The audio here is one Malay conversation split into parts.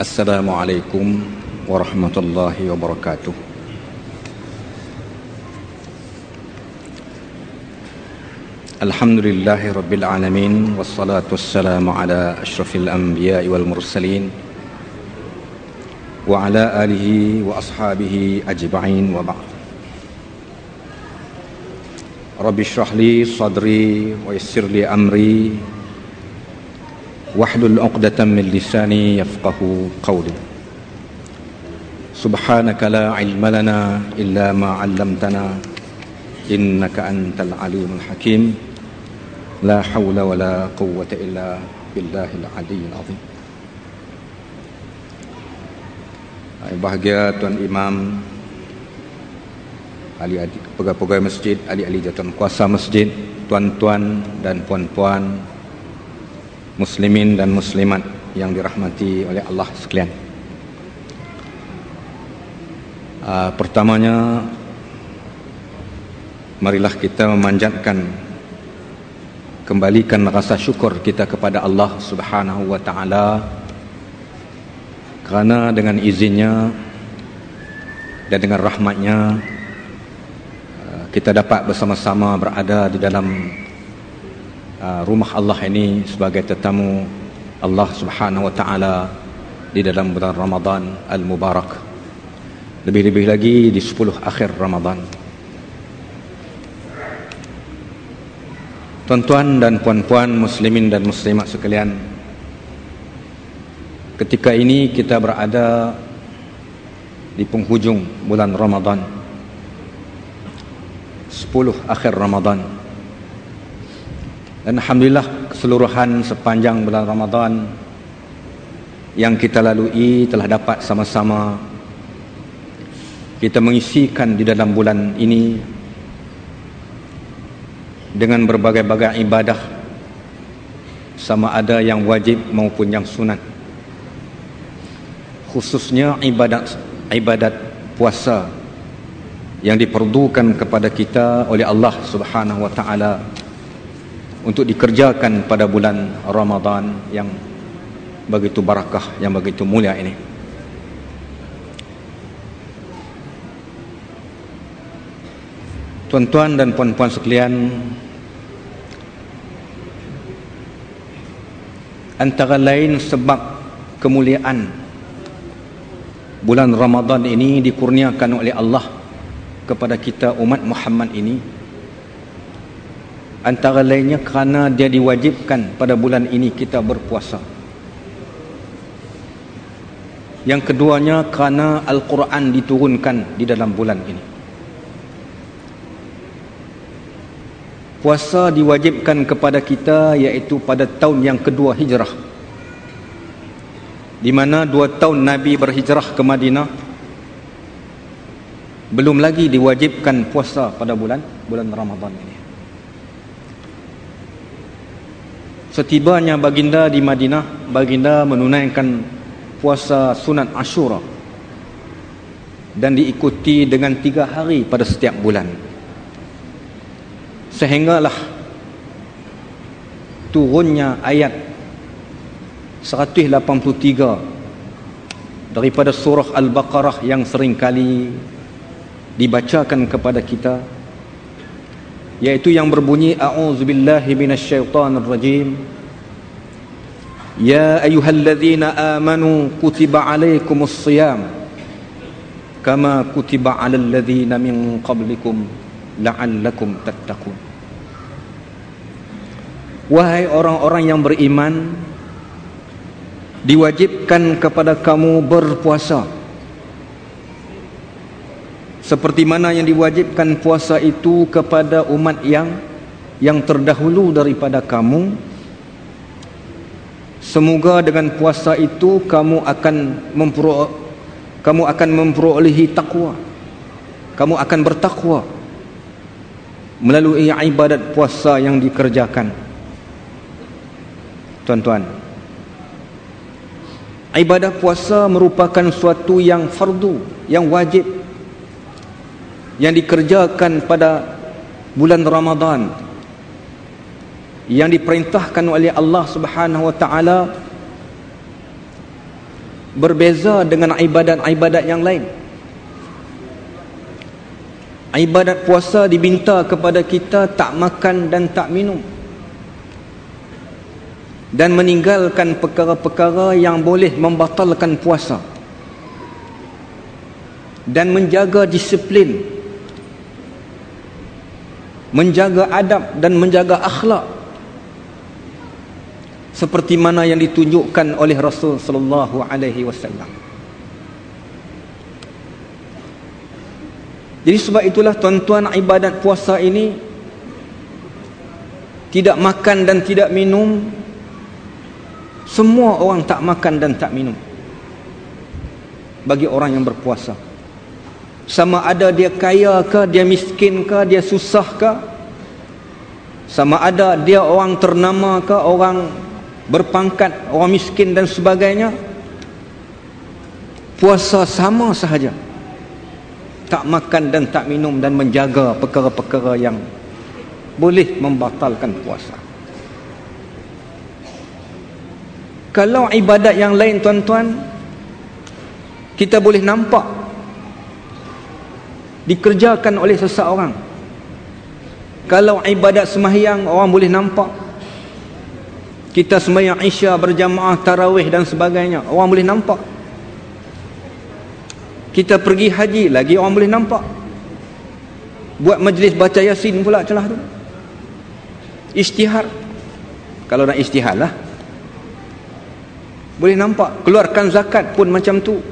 Assalamualaikum warahmatullahi wabarakatuh. Alhamdulillahi rabbil alamin, wassalatu wassalamu ala asyrafil anbiya'i wal mursalin wa ala alihi wa ashabihi ajma'in wa ba'd. Rabbi shrah li sadri wa yassir li amri wahlul 'uqdatam min lisani yafqahu qawli. Subhanaka la ilma lana illa ma 'allamtana innaka antal alimul hakim. La hawla wa la quwwata illa billahil aliyyil azim. Bahagia Tuan Imam, ahli-ahli pegawai masjid, ahli-ahli jawatan kuasa masjid, tuan-tuan dan puan-puan, muslimin dan muslimat yang dirahmati oleh Allah sekalian. Pertamanya, marilah kita memanjatkan, kembalikan rasa syukur kita kepada Allah Subhanahu wa taala, kerana dengan izinnya dan dengan rahmatnya kita dapat bersama-sama berada di dalam rumah Allah ini sebagai tetamu Allah Subhanahu wa taala di dalam bulan Ramadan al-Mubarak, lebih-lebih lagi di 10 akhir Ramadan. Tuan-tuan dan puan-puan, muslimin dan muslimat sekalian, ketika ini kita berada di penghujung bulan Ramadan, 10 akhir Ramadan, dan alhamdulillah keseluruhan sepanjang bulan Ramadan yang kita lalui telah dapat sama-sama kita mengisikan di dalam bulan ini dengan berbagai-bagai ibadah, sama ada yang wajib maupun yang sunat, khususnya ibadat puasa yang diperdukan kepada kita oleh Allah Subhanahu wa taala untuk dikerjakan pada bulan Ramadan yang begitu barakah, yang begitu mulia ini. Tuan-tuan dan puan-puan sekalian, antara lain sebab kemuliaan bulan Ramadan ini dikurniakan oleh Allah kepada kita umat Muhammad ini, antara lainnya kerana dia diwajibkan pada bulan ini kita berpuasa. Yang keduanya kerana Al-Quran diturunkan di dalam bulan ini. Puasa diwajibkan kepada kita iaitu pada tahun yang kedua hijrah, di mana 2 tahun Nabi berhijrah ke Madinah, belum lagi diwajibkan puasa pada bulan Ramadan ini. Setibanya baginda di Madinah, baginda menunaikan puasa sunat Ashura dan diikuti dengan 3 hari pada setiap bulan. Sehinggalah turunnya ayat 183 daripada surah Al-Baqarah yang seringkali dibacakan kepada kita, yaitu yang berbunyi, a'udzubillahi minasyaitonirrajim, ya ayyuhalladzina amanu kutiba alaikumus shiyam kama kutiba alal ladzina min qablikum la'allakum tattaqun. Wahai orang-orang yang beriman, diwajibkan kepada kamu berpuasa seperti mana yang diwajibkan puasa itu kepada umat yang terdahulu daripada kamu. Semoga dengan puasa itu kamu akan memperolehi takwa, kamu akan bertakwa melalui ibadat puasa yang dikerjakan. Tuan-tuan, ibadah puasa merupakan suatu yang fardu, yang wajib, yang dikerjakan pada bulan Ramadan, yang diperintahkan oleh Allah Subhanahu wa taala berbeza dengan ibadat-ibadat yang lain. Ibadat puasa diminta kepada kita tak makan dan tak minum, dan meninggalkan perkara-perkara yang boleh membatalkan puasa, dan menjaga disiplin, menjaga adab dan menjaga akhlak, seperti mana yang ditunjukkan oleh Rasul sallallahu alaihi wasallam. Jadi sebab itulah tuan-tuan, ibadat puasa ini tidak makan dan tidak minum. Semua orang tak makan dan tak minum bagi orang yang berpuasa. Sama ada dia kaya ke, dia miskin ke, dia susah ke, sama ada dia orang ternama ke, orang berpangkat, orang miskin dan sebagainya, puasa sama sahaja. Tak makan dan tak minum dan menjaga perkara-perkara yang boleh membatalkan puasa. Kalau ibadat yang lain tuan-tuan, kita boleh nampak dikerjakan oleh seseorang. Kalau ibadat sembahyang, orang boleh nampak. Kita sembahyang Isya berjamaah, tarawih dan sebagainya, orang boleh nampak. Kita pergi haji lagi, orang boleh nampak. Buat majlis baca Yasin pula celah tu. Isytihar, kalau nak isytihar lah, boleh nampak. Keluarkan zakat pun macam tu.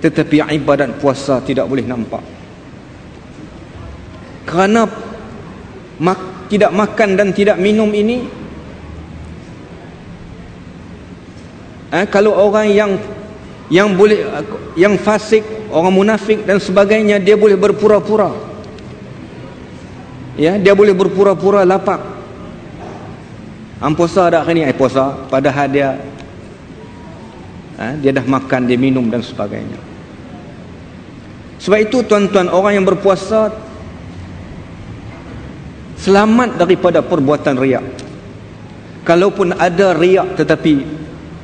Tetapi ibadat puasa tidak boleh nampak. Kerana tidak makan dan tidak minum ini, kalau orang yang boleh, yang fasik, orang munafik dan sebagainya, dia boleh berpura-pura. Ya, dia boleh berpura-pura lapar. Puasa dah hari ni, puasa, padahal dia dah makan, dia minum dan sebagainya. Sebab itu tuan-tuan, orang yang berpuasa selamat daripada perbuatan riak. Kalaupun ada riak, tetapi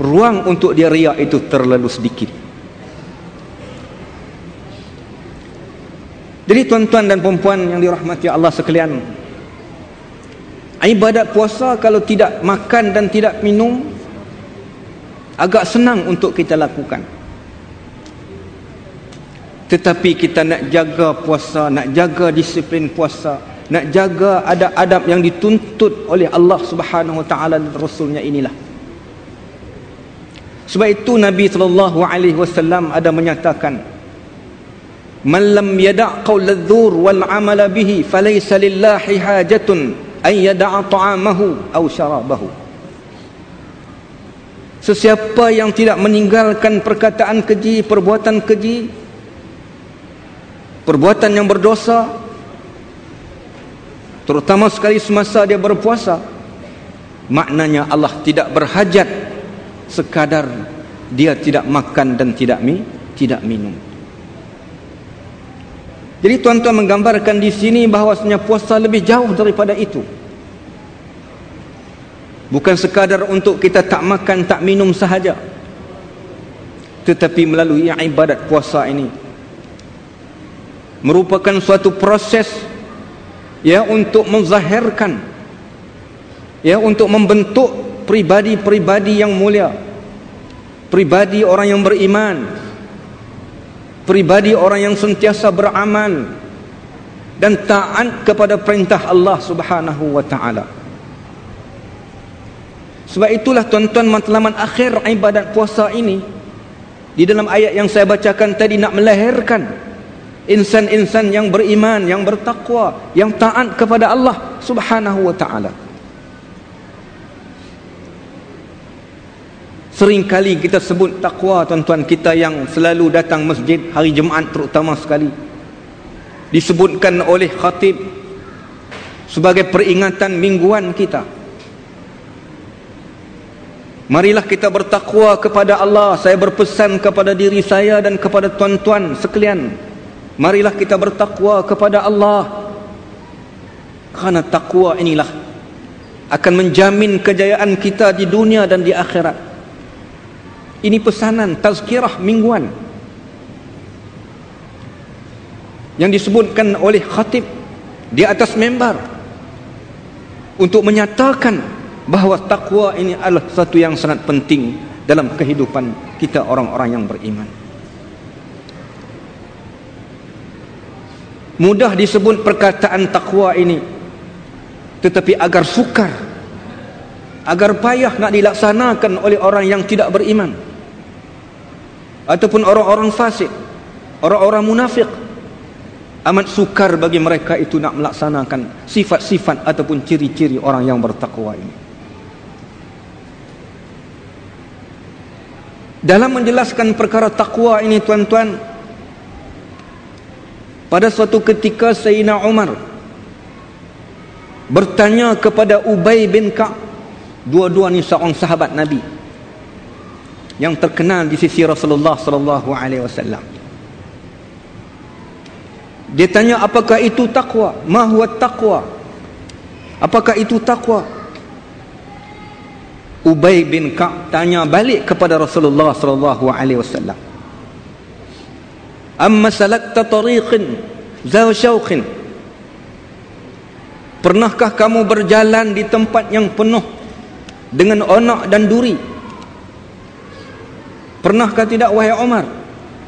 ruang untuk dia riak itu terlalu sedikit. Jadi tuan-tuan dan perempuan yang dirahmati Allah sekalian, ibadat puasa kalau tidak makan dan tidak minum agak senang untuk kita lakukan. Tetapi kita nak jaga puasa, nak jaga disiplin puasa, nak jaga adab-adab yang dituntut oleh Allah Subhanahu wa taala dan Rasulnya inilah. Sebab itu Nabi SAW ada menyatakan, man lam yada' qawla dzur wal 'amala bihi falaysa lillahi hajatun an yada'a ta'amahu aw syarabahu. Sesiapa yang tidak meninggalkan perkataan keji, perbuatan keji, perbuatan yang berdosa, terutama sekali semasa dia berpuasa, maknanya Allah tidak berhajat sekadar dia tidak makan dan tidak minum. Jadi tuan-tuan menggambarkan di sini bahawasanya puasa lebih jauh daripada itu. Bukan sekadar untuk kita tak makan tak minum sahaja, tetapi melalui ibadat puasa ini merupakan suatu proses ya untuk menzahirkan, ya untuk membentuk pribadi-pribadi yang mulia, pribadi orang yang beriman, pribadi orang yang sentiasa beramal dan taat kepada perintah Allah Subhanahu wa taala. Sebab itulah tuan-tuan, matlamat akhir ibadat puasa ini di dalam ayat yang saya bacakan tadi nak melahirkan insan-insan yang beriman, yang bertakwa, yang taat kepada Allah Subhanahu wa taala. Seringkali kita sebut takwa tuan-tuan, kita yang selalu datang masjid hari Jumaat terutama sekali, disebutkan oleh khatib sebagai peringatan mingguan kita. Marilah kita bertakwa kepada Allah. Saya berpesan kepada diri saya dan kepada tuan-tuan sekalian, marilah kita bertakwa kepada Allah, kerana takwa inilah akan menjamin kejayaan kita di dunia dan di akhirat. Ini pesanan tazkirah mingguan yang disebutkan oleh khatib di atas mimbar untuk menyatakan bahawa takwa ini adalah satu yang sangat penting dalam kehidupan kita orang-orang yang beriman. Mudah disebut perkataan takwa ini, tetapi agar sukar, agar payah nak dilaksanakan oleh orang yang tidak beriman ataupun orang-orang fasik, orang-orang munafik, amat sukar bagi mereka itu nak melaksanakan sifat-sifat ataupun ciri-ciri orang yang bertakwa ini. Dalam menjelaskan perkara takwa ini, tuan-tuan, pada suatu ketika Sayyidina Umar bertanya kepada Ubay bin Ka'ab, dua-dua ni seorang sahabat Nabi yang terkenal di sisi Rasulullah sallallahu alaihi wasallam. Dia tanya, apakah itu takwa? Ma huwa taqwa? Apakah itu takwa? Ubay bin Ka'ab tanya balik kepada Rasulullah sallallahu alaihi wasallam, amma salakta tariqin za syauqin, pernahkah kamu berjalan di tempat yang penuh dengan onak dan duri? Pernahkah tidak wahai Umar,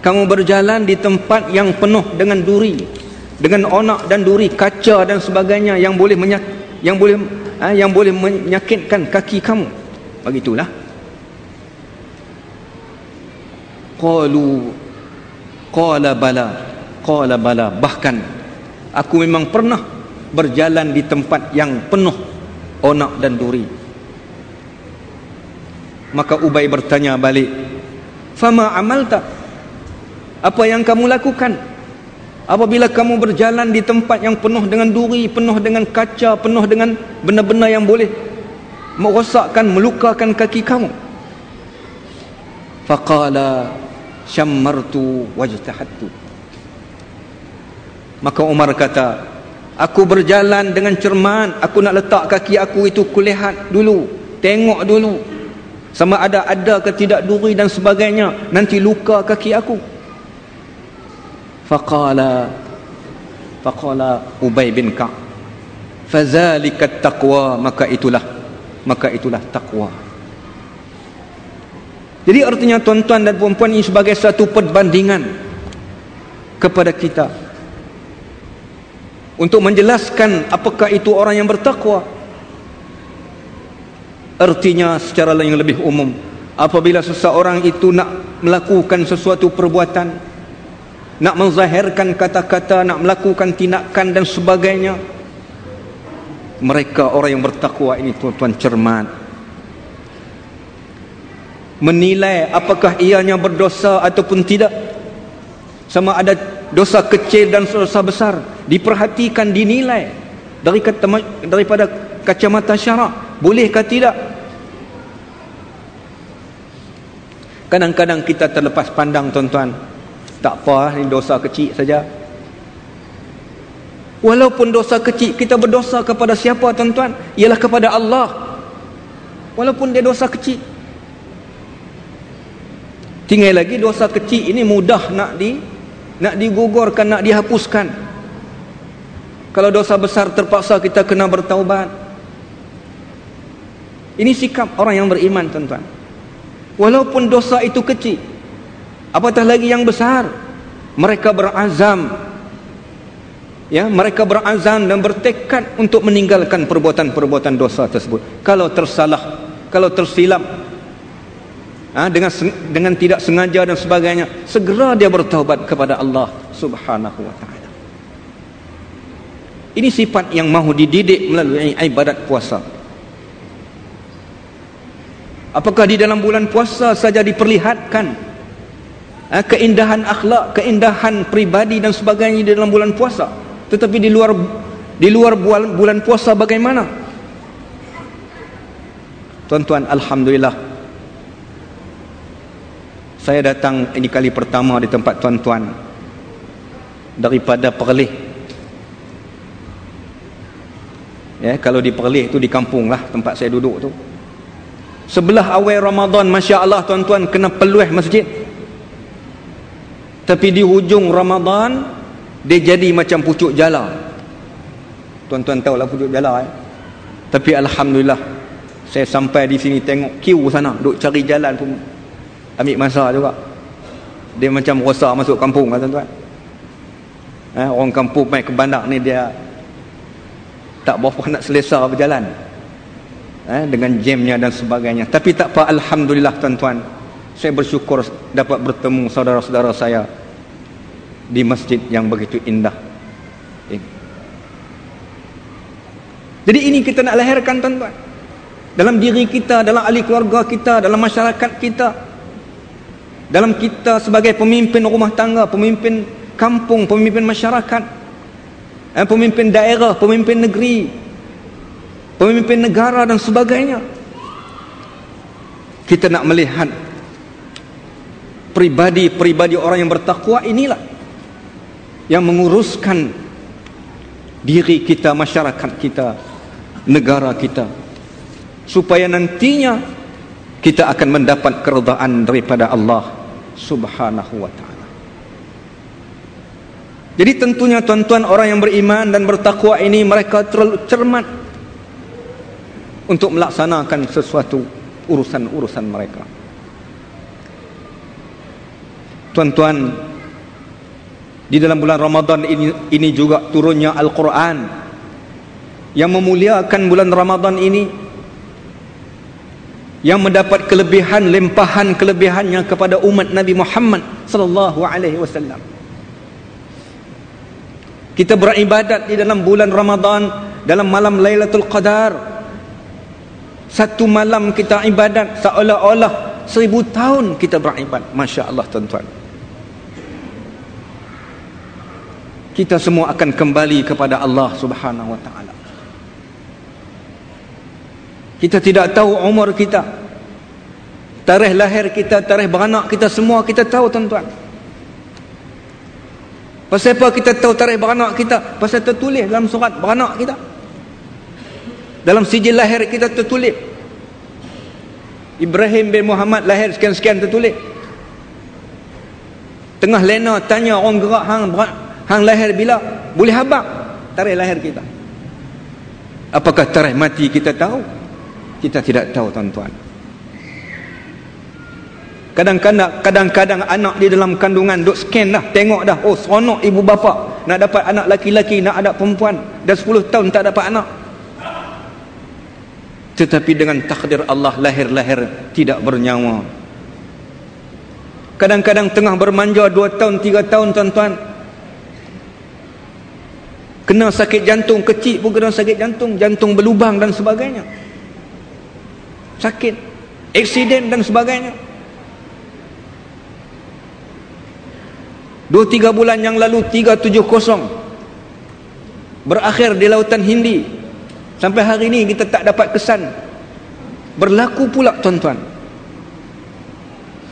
kamu berjalan di tempat yang penuh dengan duri, dengan onak dan duri, kaca dan sebagainya yang boleh menyakitkan kaki kamu? Begitulah. Qala bala, bahkan aku memang pernah berjalan di tempat yang penuh onak dan duri. Maka Ubay bertanya balik, fama amalta, apa yang kamu lakukan apabila kamu berjalan di tempat yang penuh dengan duri, penuh dengan kaca, penuh dengan benda-benda yang boleh merosakkan, melukakan kaki kamu? Faqala syammartu wajtahattu, maka Umar kata, aku berjalan dengan cermat, aku nak letak kaki aku itu, kulihat dulu, tengok dulu sama ada ke tidak duri dan sebagainya, nanti luka kaki aku. Faqala Ubay bin Ka'ab, fazalika taqwa, maka itulah takwa. Jadi artinya, tuan-tuan dan puan-puan, ini sebagai satu perbandingan kepada kita untuk menjelaskan apakah itu orang yang bertakwa. Artinya secara yang lebih umum, apabila seseorang itu nak melakukan sesuatu perbuatan, nak menzahirkan kata-kata, nak melakukan tindakan dan sebagainya, mereka orang yang bertakwa ini, tuan-tuan, cermat menilai apakah ianya berdosa ataupun tidak, sama ada dosa kecil dan dosa besar, diperhatikan, dinilai daripada kacamata syarak, bolehkah tidak. Kadang-kadang kita terlepas pandang, tuan-tuan, tak apa, ini dosa kecil saja. Walaupun dosa kecil, kita berdosa kepada siapa, tuan-tuan? Ialah kepada Allah. Walaupun dia dosa kecil, tinggal lagi dosa kecil ini mudah nak digugurkan, nak dihapuskan. Kalau dosa besar terpaksa kita kena bertaubat. Ini sikap orang yang beriman, tuan-tuan. Walaupun dosa itu kecil, apatah lagi yang besar, mereka berazam, mereka berazam dan bertekad untuk meninggalkan perbuatan-perbuatan dosa tersebut. Kalau tersalah, kalau tersilap, dengan tidak sengaja dan sebagainya, segera dia bertaubat kepada Allah Subhanahu wa ta'ala. Ini sifat yang mahu dididik melalui ibadat puasa. Apakah di dalam bulan puasa saja diperlihatkan keindahan akhlak, keindahan pribadi dan sebagainya di dalam bulan puasa, tetapi di luar bulan puasa bagaimana? Tuan-tuan, alhamdulillah, saya datang ini kali pertama di tempat tuan-tuan daripada Perlis. Kalau di Perlis itu di kampung lah tempat saya duduk tu. Sebelah awal Ramadan, Masya Allah tuan-tuan, kena peluh masjid. Tapi di hujung Ramadan, dia jadi macam pucuk jala. Tuan-tuan tahulah pucuk jala Tapi Alhamdulillah, saya sampai di sini tengok queue sana, duk cari jalan pun ambil masa juga. Dia macam rosak masuk kampung tuan-tuan. Orang kampung main ke bandar ni dia tak berapa nak selesa berjalan dengan jamnya dan sebagainya. Tapi tak apa, Alhamdulillah tuan-tuan, saya bersyukur dapat bertemu saudara-saudara saya di masjid yang begitu indah. Jadi ini kita nak lahirkan tuan-tuan, dalam diri kita, dalam ahli keluarga kita, dalam masyarakat kita, dalam kita sebagai pemimpin rumah tangga, pemimpin kampung, pemimpin masyarakat, pemimpin daerah, pemimpin negeri, pemimpin negara dan sebagainya. Kita nak melihat pribadi-pribadi orang yang bertakwa inilah yang menguruskan diri kita, masyarakat kita, negara kita, supaya nantinya kita akan mendapat keridaan daripada Allah Subhanahu wa ta'ala. Jadi tentunya tuan-tuan, orang yang beriman dan bertakwa ini, mereka terlalu cermat untuk melaksanakan sesuatu urusan-urusan mereka. Tuan-tuan, di dalam bulan Ramadan ini juga turunnya Al-Quran yang memuliakan bulan Ramadan ini, yang mendapat kelebihan, limpahan kelebihannya kepada umat Nabi Muhammad sallallahu alaihi wasallam. Kita beribadat di dalam bulan Ramadan, dalam malam Lailatul Qadar. Satu malam kita ibadat seolah-olah 1000 tahun kita beribadat. Masya Allah tuan-tuan. Kita semua akan kembali kepada Allah Subhanahu wa ta'ala. Kita tidak tahu umur kita, tarikh lahir kita, tarikh beranak kita, semua kita tahu tuan-tuan. Pasal apa kita tahu tarikh beranak kita? Pasal tertulis dalam surat beranak kita, dalam sijil lahir kita tertulis Ibrahim bin Muhammad lahir sekian-sekian, tertulis. Tengah lena tanya orang gerak, hang lahir bila? Boleh habaq tarikh lahir kita. Apakah tarikh mati kita tahu? Kita tidak tahu tuan-tuan. Kadang-kadang anak di dalam kandungan duk scan dah, tengok dah, oh seronok ibu bapa nak dapat anak laki-laki, nak ada perempuan, dah 10 tahun tak dapat anak. Tetapi dengan takdir Allah, lahir-lahir tidak bernyawa. Kadang-kadang tengah bermanja 2 tahun 3 tahun tuan-tuan, kena sakit jantung, kecil pun kena sakit jantung, jantung berlubang dan sebagainya, sakit, aksiden dan sebagainya. 2-3 bulan yang lalu 370 berakhir di lautan Hindi. Sampai hari ini kita tak dapat kesan. Berlaku pula tuan-tuan,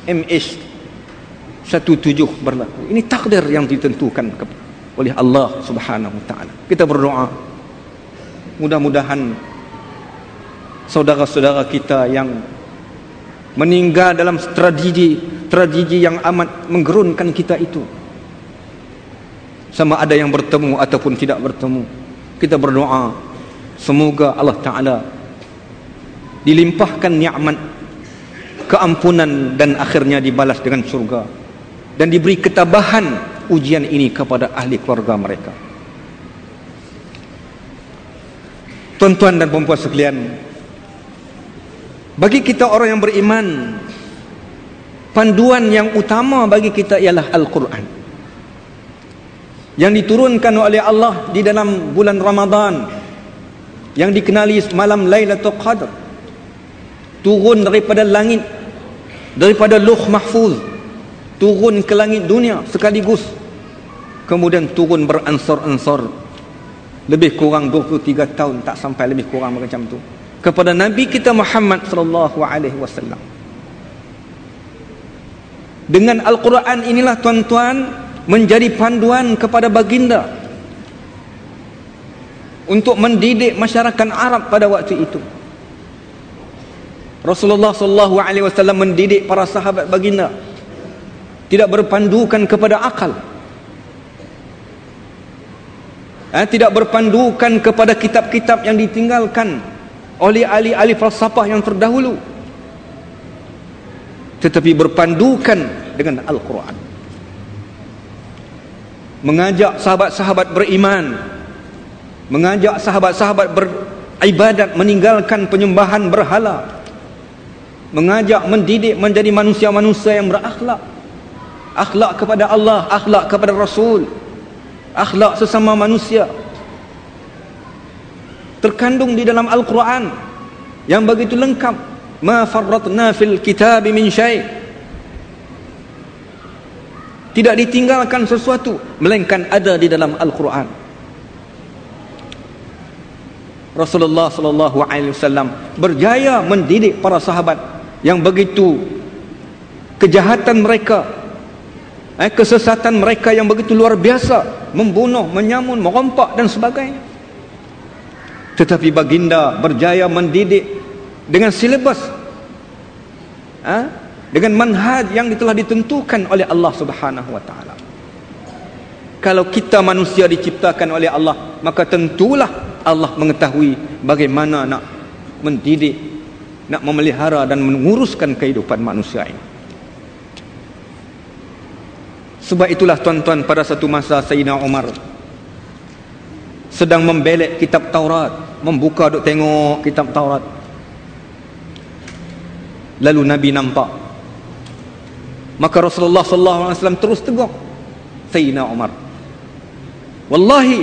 MH17 berlaku. Ini takdir yang ditentukan oleh Allah Subhanahu wa ta'ala. Kita berdoa, mudah-mudahan saudara-saudara kita yang meninggal dalam tragedi yang amat menggerunkan kita itu, sama ada yang bertemu ataupun tidak bertemu, kita berdoa semoga Allah Ta'ala dilimpahkan nikmat, keampunan, dan akhirnya dibalas dengan surga, dan diberi ketabahan ujian ini kepada ahli keluarga mereka. Tuan-tuan dan puan-puan sekalian, bagi kita orang yang beriman, panduan yang utama bagi kita ialah Al-Quran yang diturunkan oleh Allah di dalam bulan Ramadan, yang dikenali malam Lailatul Qadar, turun daripada langit, daripada Lauh Mahfuz, turun ke langit dunia sekaligus, kemudian turun beransur-ansur, lebih kurang 23 tahun, tak sampai, lebih kurang macam tu, kepada Nabi kita Muhammad sallallahu alaihi wasallam. Dengan Al-Quran inilah tuan-tuan menjadi panduan kepada baginda untuk mendidik masyarakat Arab pada waktu itu. Rasulullah sallallahu alaihi wasallam mendidik para sahabat baginda tidak berpandukan kepada akal, tidak berpandukan kepada kitab-kitab yang ditinggalkan oleh ahli-ahli falsafah yang terdahulu, tetapi berpandukan dengan Al-Quran. Mengajak sahabat-sahabat beriman, mengajak sahabat-sahabat beribadat, meninggalkan penyembahan berhala, mengajak mendidik menjadi manusia-manusia yang berakhlak, akhlak kepada Allah, akhlak kepada Rasul, akhlak sesama manusia. Terkandung di dalam Al-Quran yang begitu lengkap. Ma farratna fil kitab min syai'. Tidak ditinggalkan sesuatu melainkan ada di dalam Al-Quran. Rasulullah sallallahu alaihi wasallam berjaya mendidik para sahabat yang begitu kejahatan mereka, kesesatan mereka yang begitu luar biasa, membunuh, menyamun, merompak dan sebagainya. Tetapi baginda berjaya mendidik dengan silibus, dengan manhaj yang telah ditentukan oleh Allah Subhanahu wa taala. Kalau kita manusia diciptakan oleh Allah, maka tentulah Allah mengetahui bagaimana nak mendidik, nak memelihara dan menguruskan kehidupan manusia ini. Sebab itulah tuan-tuan, pada satu masa Sayyidina Umar sedang membelek kitab Taurat, membuka duk tengok kitab Taurat. Lalu Nabi nampak. Maka Rasulullah sallallahu alaihi wasallam terus tegur Sayyidina Umar, wallahi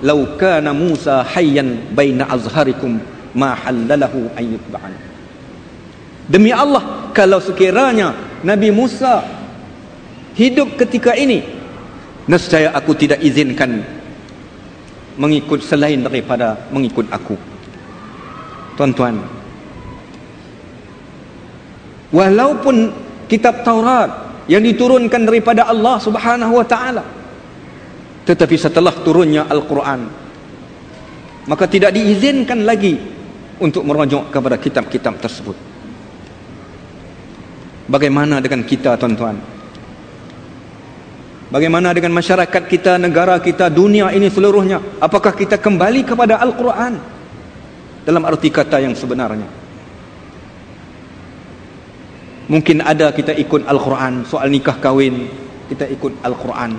law kana Musa hayyan baina azharikum ma halalahu an yutba'an. Demi Allah, kalau sekiranya Nabi Musa hidup ketika ini, nescaya aku tidak izinkan mengikut selain daripada mengikut aku. Tuan-tuan, walaupun kitab Taurat yang diturunkan daripada Allah Subhanahu wa taala, tetapi setelah turunnya Al-Quran, maka tidak diizinkan lagi untuk merujuk kepada kitab-kitab tersebut. Bagaimana dengan kita, tuan-tuan? Bagaimana dengan masyarakat kita, negara kita, dunia ini seluruhnya? Apakah kita kembali kepada Al-Quran dalam arti kata yang sebenarnya? Mungkin ada kita ikut Al-Quran, soal nikah kahwin kita ikut Al-Quran,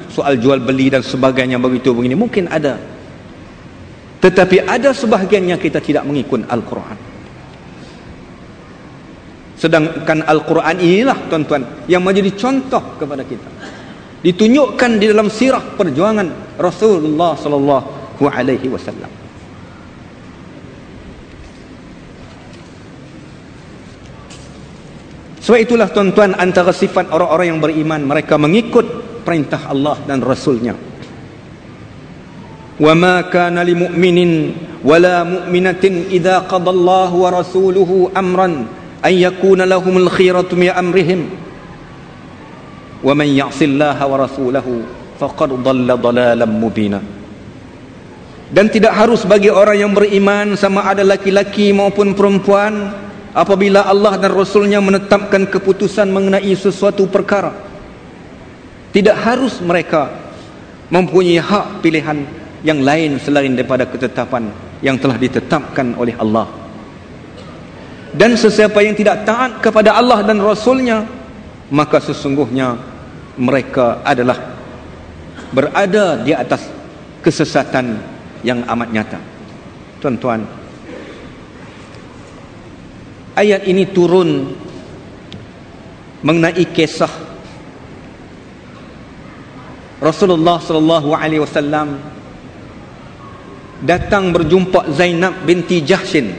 soal jual beli dan sebagainya begitu begini, mungkin ada. Tetapi ada sebahagiannya kita tidak mengikut Al-Quran. Sedangkan Al-Quran inilah, tuan-tuan, yang menjadi contoh kepada kita, ditunjukkan di dalam sirah perjuangan Rasulullah sallallahu alaihi wasallam. Sebab itulah, tuan-tuan, antara sifat orang-orang yang beriman, mereka mengikut perintah Allah dan Rasulnya. Wa ma kana lil mu'minin wala mu'minatin idza qadallahu wa rasuluhu amran ay yakuna lahumul khiyaratu min amrihim wa man ya'sillaha wa rasulahu faqad dhalla dhalalan mubina. Dan tidak harus bagi orang yang beriman, sama ada laki-laki maupun perempuan, apabila Allah dan Rasulnya menetapkan keputusan mengenai sesuatu perkara, tidak harus mereka mempunyai hak pilihan yang lain selain daripada ketetapan yang telah ditetapkan oleh Allah. Dan sesiapa yang tidak taat kepada Allah dan Rasulnya, maka sesungguhnya mereka adalah berada di atas kesesatan yang amat nyata. Tuan-tuan, ayat ini turun mengenai kisah Rasulullah sallallahu alaihi wasallam datang berjumpa Zainab binti Jahshin,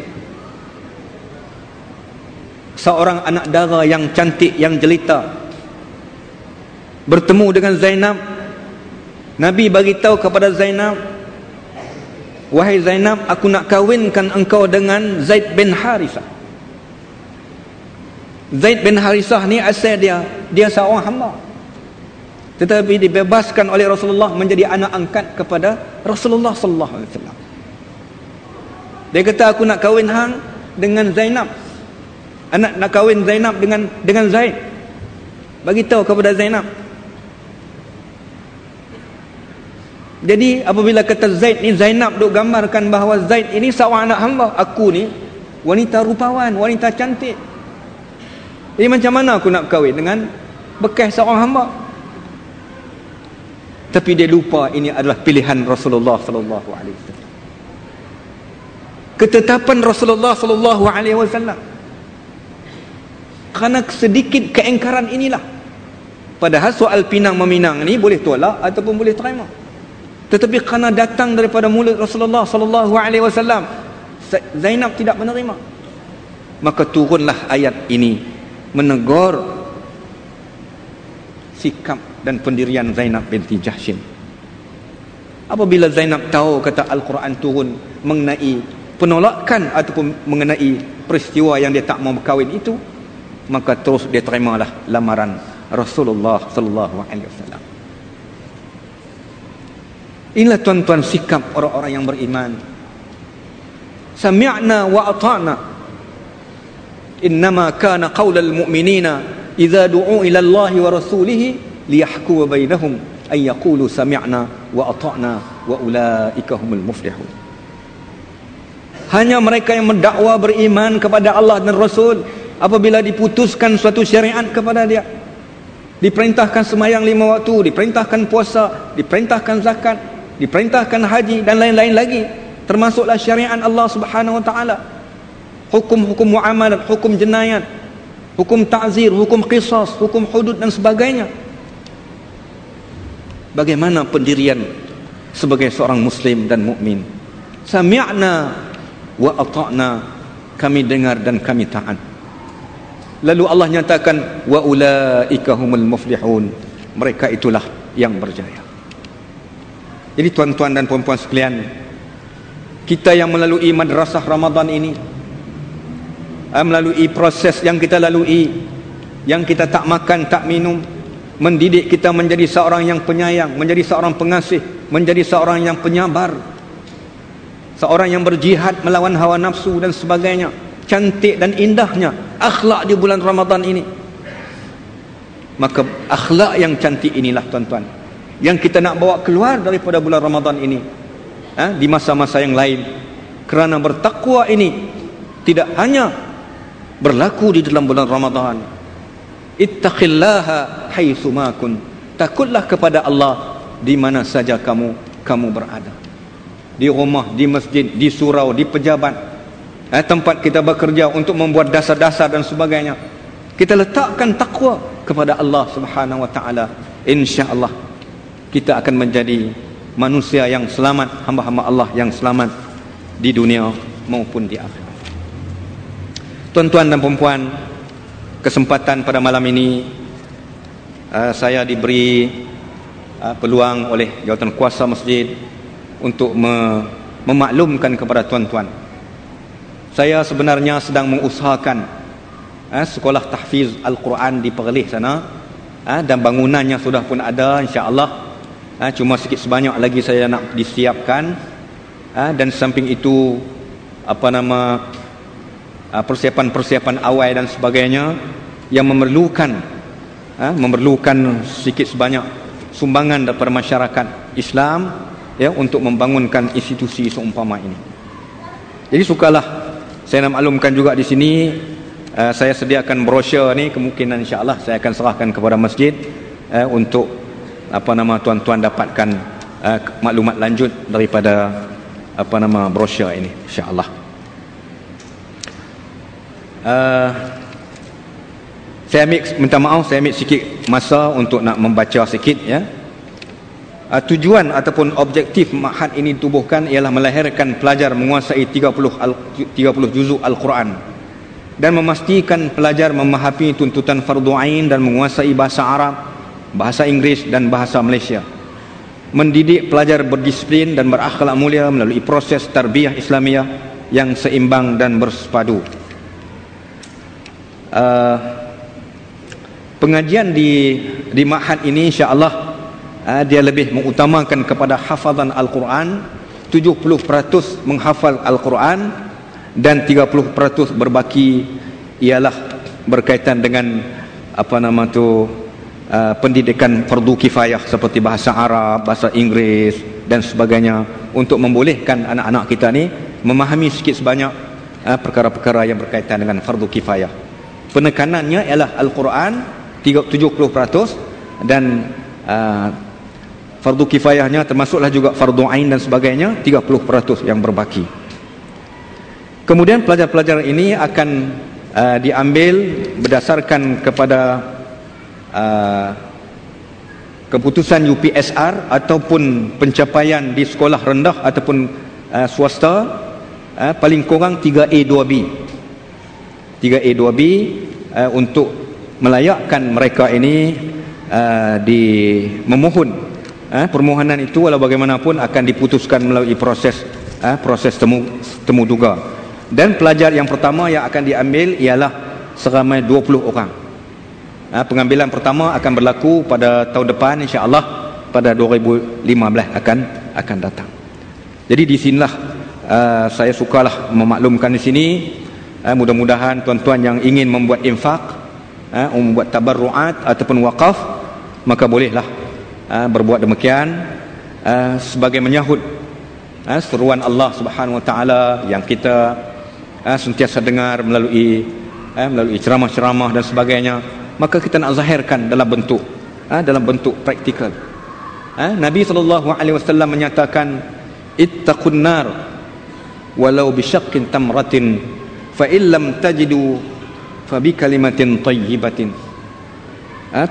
seorang anak dara yang cantik, yang jelita. Bertemu dengan Zainab, Nabi bagi tahu kepada Zainab, wahai Zainab, aku nak kawinkan engkau dengan Zaid bin Harithah. Zaid bin Harithah ni asal dia seorang hamba, tetapi dibebaskan oleh Rasulullah menjadi anak angkat kepada Rasulullah sallallahu alaihi wasallam. Dia kata aku nak kahwin hang dengan Zainab. Anak nak kahwin Zainab dengan Zaid. Bagi tahu kepada Zainab. Jadi apabila kata Zaid ni, Zainab duk gambarkan bahawa Zaid ini seorang anak hamba. Aku ni wanita rupawan, wanita cantik. Jadi macam mana aku nak kahwin dengan bekas seorang hamba? Tapi dia lupa ini adalah pilihan Rasulullah sallallahu alaihi wasallam. Ketetapan Rasulullah sallallahu alaihi wasallam. Kerana sedikit keengkaran inilah. Padahal soal pinang meminang ni boleh tolak ataupun boleh terima. Tetapi kerana datang daripada mulut Rasulullah sallallahu alaihi wasallam, Zainab tidak menerima. Maka turunlah ayat ini menegur sikap dan pendirian Zainab binti Jahshin. Apabila Zainab tahu kata Al-Quran turun mengenai penolakan ataupun mengenai peristiwa yang dia tak mau berkahwin itu, maka terus dia terimalah lamaran Rasulullah sallallahu alaihi wasallam. Inilah tuan-tuan sikap orang-orang yang beriman. Sami'na wa ata'na. Innama kana qaulal mu'minina idza du'u ila Allah wa rasulih liyahkuma bainahum ay yaqulu sami'na wa ata'na wa ulaika humul muflihun. Hanya mereka yang mendakwa beriman kepada Allah dan Rasul, apabila diputuskan suatu syariat kepada dia, diperintahkan sembahyang 5 waktu, diperintahkan puasa, diperintahkan zakat, diperintahkan haji dan lain-lain lagi, termasuklah syariat Allah Subhanahu wa taala, hukum-hukum muamalat, hukum jenayat, hukum ta'zir, hukum qisas, hukum hudud dan sebagainya. Bagaimana pendirian sebagai seorang muslim dan mukmin? Sami'na wa ata'na, kami dengar dan kami taat. Lalu Allah nyatakan wa ulaika humul muflihun, mereka itulah yang berjaya. Jadi tuan-tuan dan puan-puan sekalian, kita yang melalui madrasah Ramadan ini, melalui proses yang kita lalui, yang kita tak makan tak minum, mendidik kita menjadi seorang yang penyayang, menjadi seorang pengasih, menjadi seorang yang penyabar, seorang yang berjihad melawan hawa nafsu dan sebagainya. Cantik dan indahnya akhlak di bulan Ramadan ini. Maka akhlak yang cantik inilah tuan-tuan yang kita nak bawa keluar daripada bulan Ramadan ini, di masa-masa yang lain. Kerana bertakwa ini tidak hanya berlaku di dalam bulan Ramadan. Ittaqillaha haitsu ma kun, takutlah kepada Allah di mana saja kamu berada. Di rumah, di masjid, di surau, di pejabat, tempat kita bekerja untuk membuat dasar-dasar dan sebagainya, kita letakkan takwa kepada Allah Subhanahu wa taala. Insya-Allah kita akan menjadi manusia yang selamat, hamba-hamba Allah yang selamat di dunia maupun di akhirat. Tuan-tuan dan puan-puan, kesempatan pada malam ini saya diberi peluang oleh jawatan kuasa masjid untuk memaklumkan kepada tuan-tuan. Saya sebenarnya sedang mengusahakan sekolah tahfiz Al-Quran di Perlis sana, dan bangunannya sudah pun ada insya-Allah. Cuma sikit sebanyak lagi saya nak disiapkan, dan samping itu persiapan-persiapan awal dan sebagainya yang memerlukan sikit sebanyak sumbangan daripada masyarakat Islam, ya, untuk membangunkan institusi seumpama ini. Jadi sukalah saya nak maklumkan juga di sini, saya sediakan brosur ni, kemungkinan insya-Allah saya akan serahkan kepada masjid untuk tuan-tuan dapatkan maklumat lanjut daripada brosur ini insya-Allah. Saya ambil sikit masa untuk nak membaca sikit, ya. Tujuan ataupun objektif ma'had ini ditubuhkan ialah melahirkan pelajar menguasai 30 juzuk Al-Quran dan memastikan pelajar memahami tuntutan fardu ain dan menguasai bahasa Arab, bahasa Inggeris dan bahasa Malaysia. Mendidik pelajar berdisiplin dan berakhlak mulia melalui proses tarbiyah Islamiah yang seimbang dan bersepadu. Pengajian di ma'had ini insya-Allah dia lebih mengutamakan kepada hafazan Al-Quran. 70% menghafal Al-Quran dan 30% berbaki ialah berkaitan dengan pendidikan fardu kifayah seperti bahasa Arab, bahasa Inggeris dan sebagainya, untuk membolehkan anak-anak kita ni memahami sikit sebanyak perkara-perkara yang berkaitan dengan fardu kifayah. Penekanannya ialah Al-Quran 70% dan fardu kifayahnya termasuklah juga fardu ain dan sebagainya 30% yang berbaki. Kemudian pelajar-pelajar ini akan diambil berdasarkan kepada keputusan UPSR ataupun pencapaian di sekolah rendah ataupun swasta, paling kurang 3A 2B untuk melayakkan mereka ini memohon. Permohonan itu walau bagaimanapun akan diputuskan melalui proses temu duga. Dan pelajar yang pertama yang akan diambil ialah seramai 20 orang. Pengambilan pertama akan berlaku pada tahun depan, insya-Allah pada 2015 akan datang. Jadi di sinilah saya sukalah memaklumkan di sini. Mudah-mudahan tuan-tuan yang ingin membuat infak, membuat tabarruat ataupun wakaf, maka bolehlah berbuat demikian sebagai menyahut seruan Allah Subhanahu Wa Taala yang kita sentiasa dengar melalui ceramah-ceramah dan sebagainya. Maka kita nak zahirkan dalam bentuk praktikal. Nabi SAW menyatakan, ittaqun nar walau bisyaqqin tamratin fa illam tajidu fa bi kalimatin thayyibatin.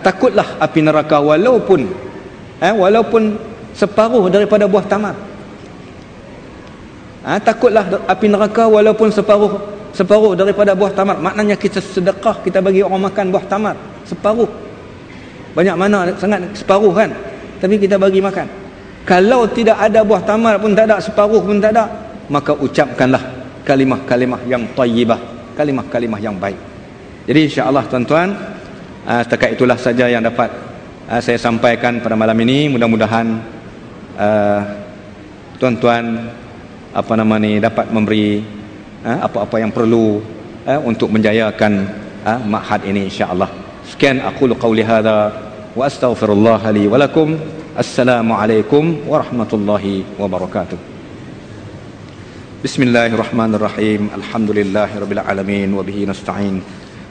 Takutlah api neraka walaupun separuh daripada buah tamar. Takutlah api neraka walaupun separuh daripada buah tamar. Maknanya kita sedekah, kita bagi orang makan buah tamar separuh. Banyak mana sangat separuh kan, tapi kita bagi makan. Kalau tidak ada buah tamar pun tak ada, separuh pun tak ada, maka ucapkanlah kalimah-kalimah yang thayyibah, kalimah-kalimah yang baik. Jadi insya-Allah tuan-tuan, setakat itulah saja yang dapat saya sampaikan pada malam ini. Mudah-mudahan tuan-tuan dapat memberi apa-apa yang perlu untuk menjayakan ma'had ini, insya-Allah. Sekian aku qauli hadza wa astaghfirullah li wa lakum. Assalamualaikum warahmatullahi wabarakatuh. Bismillahirrahmanirrahim. Alhamdulillahirabbil alamin wa bihi nasta'in.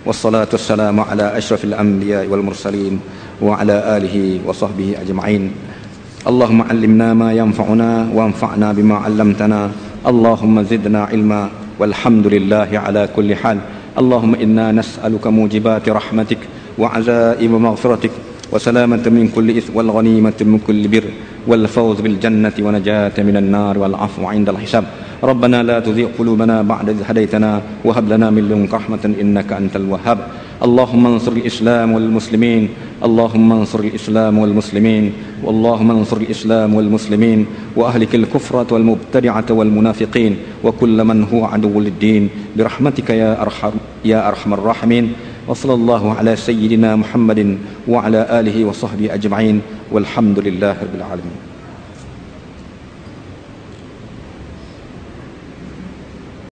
Wassalatu wassalamu ala asyrafil anbiya'i wal mursalin wa ala alihi wa sahbihi ajma'in. Allahumma 'allimna ma yanfa'una wanfa'na bima 'allamtana. Allahumma zidna ilma walhamdulillahi ala kulli hal. Allahumma inna nas'aluka mujibati rahmatik wa 'azaima maghfiratik wa salamatan min kulli its wal ghanimatan min kulli bir wal fawz bil jannati wa najata minan nar wal 'afwa 'indal hisab. ربنا لا تزغ قلوبنا بعد إذ هديتنا وهب لنا من لدنك رحمة إنك أنت الوهاب. اللهم انصر الإسلام والمسلمين، اللهم انصر الإسلام والمسلمين، اللهم انصر الإسلام والمسلمين وأهلك الكفرة والمبتدعة والمنافقين وكل من هو عدو للدين برحمتك يا أرحم الراحمين. وصلى الله على سيدنا محمد وعلى آله وصحبه أجمعين والحمد لله رب العالمين.